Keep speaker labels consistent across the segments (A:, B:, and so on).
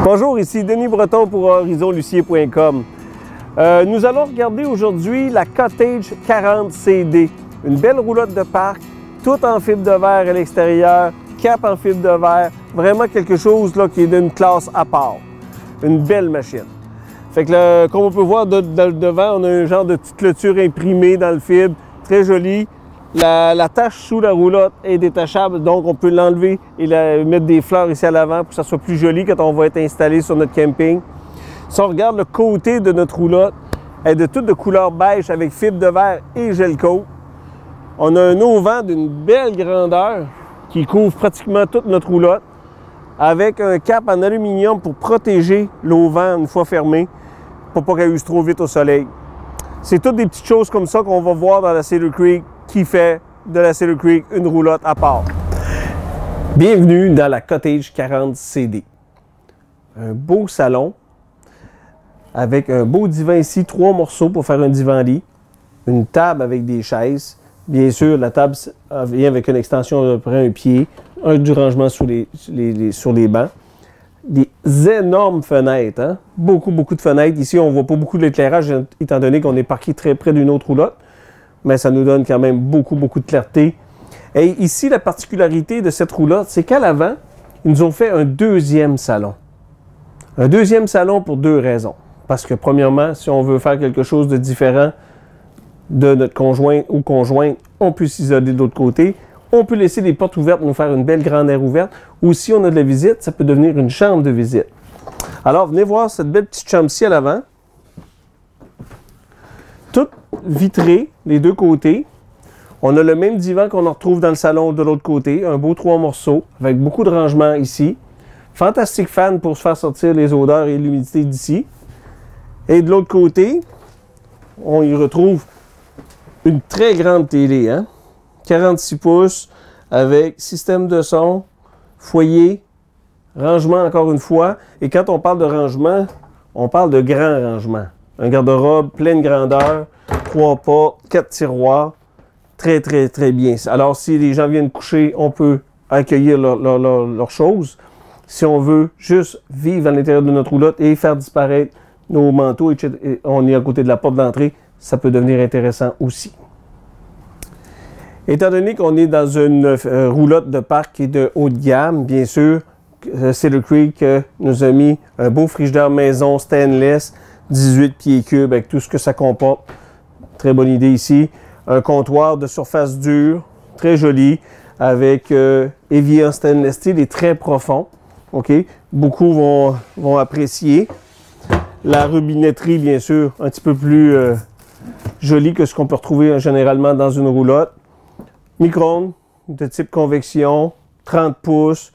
A: Bonjour, ici Denis Breton pour horizonlucier.com. Nous allons regarder aujourd'hui la Cottage 40 CD. Une belle roulotte de parc, tout en fibre de verre à l'extérieur, cap en fibre de verre, vraiment quelque chose là, qui est d'une classe à part. Une belle machine. Fait que comme on peut voir devant, on a un genre de petite clôture imprimée dans le fibre, très jolie. La tache sous la roulotte est détachable, donc on peut l'enlever et mettre des fleurs ici à l'avant pour que ça soit plus joli quand on va être installé sur notre camping. Si on regarde le côté de notre roulotte, elle est de toute de couleur beige avec fibre de verre et gel coat. On a un auvent d'une belle grandeur qui couvre pratiquement toute notre roulotte avec un cap en aluminium pour protéger l'auvent une fois fermé pour pas qu'elle use trop vite au soleil. C'est toutes des petites choses comme ça qu'on va voir dans la Cedar Creek qui fait de la Cedar Creek une roulotte à part. Bienvenue dans la Cottage 40 CD. Un beau salon avec un beau divan ici, 3 morceaux pour faire un divan-lit, une table avec des chaises. Bien sûr, la table vient avec une extension de près un pied, du rangement sur les bancs. Des énormes fenêtres, hein? Beaucoup de fenêtres. Ici, on ne voit pas beaucoup d'éclairage étant donné qu'on est parqué très près d'une autre roulotte. Mais ça nous donne quand même beaucoup de clarté. Et ici, la particularité de cette roulotte, c'est qu'à l'avant, ils nous ont fait un deuxième salon. Un deuxième salon pour 2 raisons. Parce que premièrement, si on veut faire quelque chose de différent de notre conjoint ou conjointe, on peut s'isoler de l'autre côté. On peut laisser les portes ouvertes, nous faire une belle grande aire ouverte. Ou si on a de la visite, ça peut devenir une chambre de visite. Alors, venez voir cette belle petite chambre-ci à l'avant. Toute vitrée, les deux côtés. On a le même divan qu'on retrouve dans le salon de l'autre côté. Un beau 3 morceaux avec beaucoup de rangements ici. Fantastique fan pour se faire sortir les odeurs et l'humidité d'ici. Et de l'autre côté, on y retrouve une très grande télé, hein? 46 pouces avec système de son, foyer, rangement encore une fois. Et quand on parle de rangement, on parle de grand rangement. Un garde-robe pleine grandeur, 3 pas, 4 tiroirs, très bien. Alors si les gens viennent coucher, on peut accueillir leurs choses. Si on veut juste vivre à l'intérieur de notre roulotte et faire disparaître nos manteaux, etc., et on est à côté de la porte d'entrée, ça peut devenir intéressant aussi. Étant donné qu'on est dans une roulotte de parc qui est de haut de gamme, bien sûr, Cedar Creek nous a mis un beau frigidaire maison stainless, 18 pieds cubes avec tout ce que ça comporte. Très bonne idée ici. Un comptoir de surface dure, très joli, avec évier en stainless steel et très profond. Okay? Beaucoup vont apprécier. La robinetterie, bien sûr, un petit peu plus jolie que ce qu'on peut retrouver généralement dans une roulotte. Micro-ondes de type convection, 30 pouces,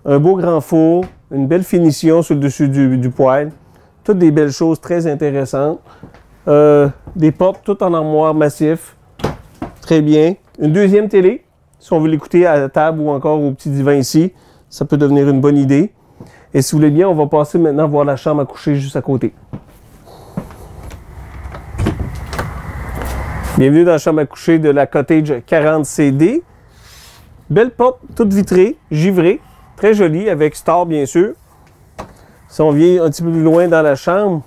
A: un beau grand four, une belle finition sur le dessus du poêle. Toutes des belles choses très intéressantes. Des portes toutes en armoire massif. Très bien. Une deuxième télé, si on veut l'écouter à la table ou encore au petit divan ici, ça peut devenir une bonne idée. Et si vous voulez bien, on va passer maintenant voir la chambre à coucher juste à côté. Bienvenue dans la chambre à coucher de la Cottage 40 CD. Belle porte, toute vitrée, givrée, très jolie, avec star bien sûr. Si on vient un petit peu plus loin dans la chambre,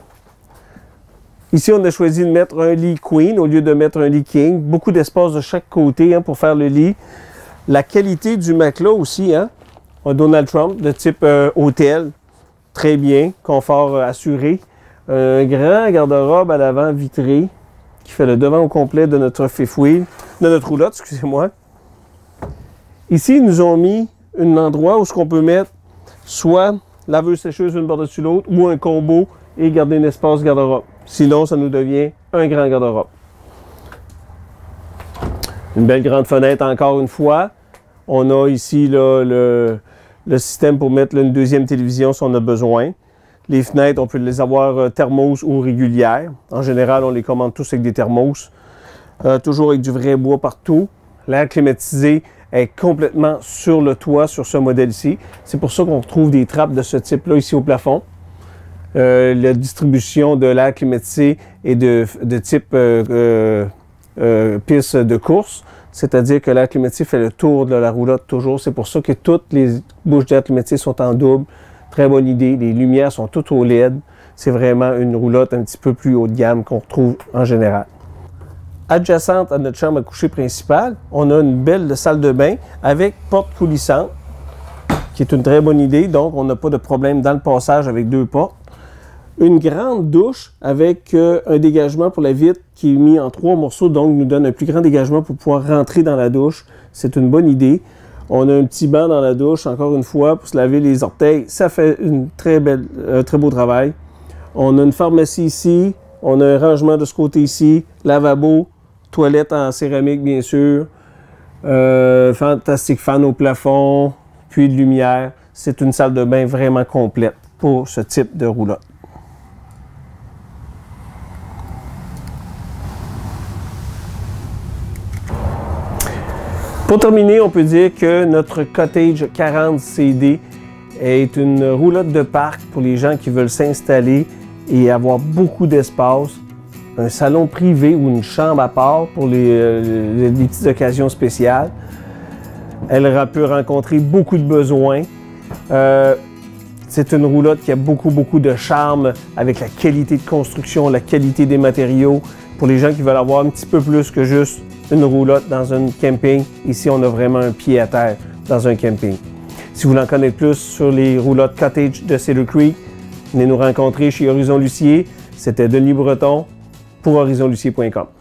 A: ici on a choisi de mettre un lit queen au lieu de mettre un lit king. Beaucoup d'espace de chaque côté hein, pour faire le lit. La qualité du matelas aussi, hein? Un Donald Trump de type hôtel, très bien, confort assuré. Un grand garde-robe à l'avant vitré qui fait le devant au complet de notre fifth wheel, de notre roulotte, excusez-moi. Ici, ils nous ont mis un endroit où on peut mettre soit laveuse-sécheuse une par-dessus l'autre ou un combo et garder un espace garde-robe. Sinon, ça nous devient un grand garde-robe. Une belle grande fenêtre encore une fois. On a ici là, le système pour mettre là, une deuxième télévision si on a besoin. Les fenêtres, on peut les avoir thermos ou régulières. En général, on les commande tous avec des thermos. Toujours avec du vrai bois partout. L'air climatisé est complètement sur le toit, sur ce modèle-ci. C'est pour ça qu'on retrouve des trappes de ce type-là ici au plafond. La distribution de l'air climatisé est de type piste de course. C'est-à-dire que l'air climatisé fait le tour de la roulotte toujours. C'est pour ça que toutes les bouches d'air climatisé sont en double. Très bonne idée. Les lumières sont toutes au LED. C'est vraiment une roulotte un petit peu plus haut de gamme qu'on retrouve en général. Adjacente à notre chambre à coucher principale, on a une belle salle de bain avec porte coulissante, qui est une très bonne idée. Donc, on n'a pas de problème dans le passage avec 2 portes. Une grande douche avec un dégagement pour la vitre qui est mis en 3 morceaux, donc nous donne un plus grand dégagement pour pouvoir rentrer dans la douche. C'est une bonne idée. On a un petit banc dans la douche, encore une fois, pour se laver les orteils. Ça fait un très beau travail. On a une pharmacie ici. On a un rangement de ce côté ici. Lavabo, toilette en céramique, bien sûr. Fantastique fan au plafond, puits de lumière. C'est une salle de bain vraiment complète pour ce type de roulotte. Pour terminer, on peut dire que notre Cottage 40 CD est une roulotte de parc pour les gens qui veulent s'installer et avoir beaucoup d'espace. Un salon privé ou une chambre à part pour les petites occasions spéciales. Elle peut rencontrer beaucoup de besoins. C'est une roulotte qui a beaucoup de charme avec la qualité de construction, la qualité des matériaux. Pour les gens qui veulent avoir un petit peu plus que juste une roulotte dans un camping, ici on a vraiment un pied à terre dans un camping. Si vous voulez en connaître plus sur les roulottes Cottage de Cedar Creek, venez nous rencontrer chez Horizon Lucier. C'était Denis Breton pour horizonlucier.com.